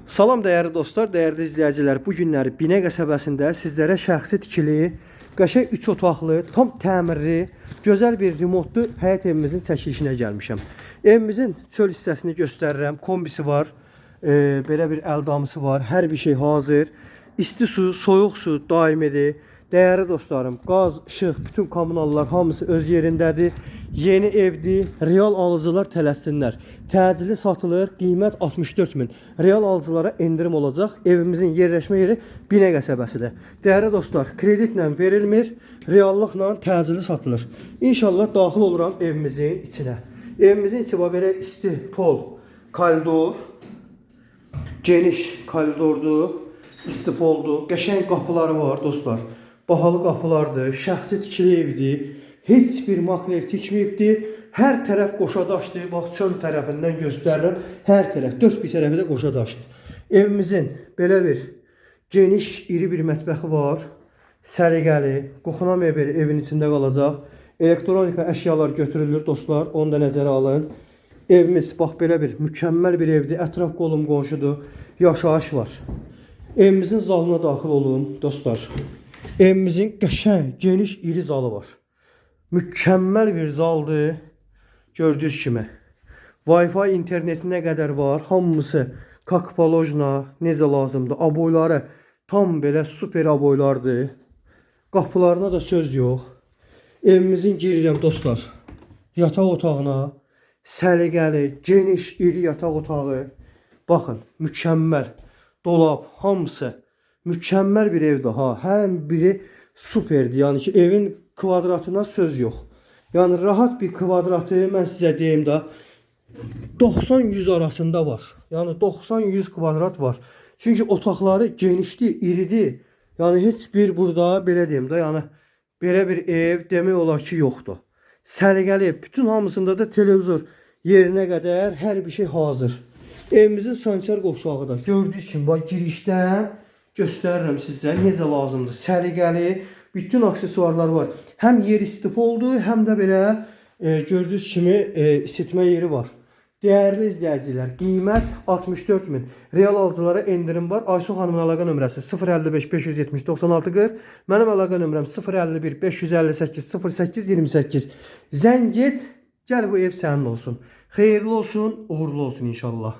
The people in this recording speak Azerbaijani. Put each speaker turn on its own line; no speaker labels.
Salam dəyərli dostlar, dəyərli izləyicilər. Bu günləri Binə qəsəbəsində sizlərə şəxsi tikili, qəşəng 3 otaqlı, tam təmirli, gözəl bir remotlu həyət evimizin çəkilişinə gəlmişəm. Evimizin çöl hissəsini göstərirəm. Kombisi var, belə bir əldamısı var. Hər bir şey hazır. İsti su, soyuq su daimidir. Dəyərli dostlarım, qaz, işıq, bütün kommunallar hamısı öz yerindədir. Yeni evdir. Real alıcılar tələssinlər. Təcili satılır. Qiymət 64 min. Real alıcılara endirim olacaq. Evimizin yerləşmə yeri Binə qəsəbəsidir. Dəyərli dostlar, kreditlə verilmir. Reallıqla təcili satılır. İnşallah daxil oluram evimizin içinə. Evimizin içi var belə isti pol, koridor, geniş koridordur, isti poldur. Qəşəng qapıları var dostlar. Bahalı qapılardır. Şəxsi tikili evdir. Heç bir makler tikməyibdir. Hər tərəf qoşadaşdır. Bax, çöl tərəfindən göstərirəm. Hər tərəf, dörd bir tərəfi də qoşadaşdır. Evimizin belə bir geniş, iri bir mətbəxi var. Səliqəli, qoxuna mebeli evin içində qalacaq. Elektronika əşyalar götürülür dostlar. Onu da nəzərə alın. Evimiz bax belə bir mükəmməl bir evdir. Ətraf qolum qonşudur. Yaşayış var. Evimizin zalına daxil olun dostlar. Evimizin qəşəng, geniş, iri zalı var. Mükəmməl bir zaldır. Gördüyünüz kimi. Wi-Fi internetinə qədər var. Hamısı kakpalojna, necə lazımdır. Aboyları tam belə super aboylardır. Qapılarına da söz yox. Evimizin girirəm dostlar. Yataq otağına. Səliqəli, geniş, iri yataq otağı. Baxın, mükəmməl. Dolab, hamısı. Mükəmməl bir evdir ha. Hər biri superdir. Yəni ki, evin kvadratına söz yox. Yəni rahat bir kvadratı mən sizə deyim də 90-100 arasında var. Yəni 90-100 kvadrat var. Çünki otaqları genişdir, iridir. Yəni heç bir burada belə deyim də, yəni belə bir ev demək olar ki, yoxdur. Səliqəli ev, bütün hamısında da televizor yerinə qədər hər bir şey hazır. Evimizin sanitar qovşağı da gördüyünüz kimi bax, girişdən göstərirəm sizə necə lazımdır. Səliqəli, bütün aksesuarlar var. Həm yer istif oldu, həm də belə gördüyünüz kimi isitmə yeri var. Dəyərli izləyicilər, qiymət 64 min. Real alıcılara endirim var. Aysu xanımın əlaqə nömrəsi 055 570 96 40. Mənim əlaqə nömrəm 051 558 08 28. Zəng et, gəl bu ev sənin olsun. Xeyirli olsun, uğurlu olsun inşallah.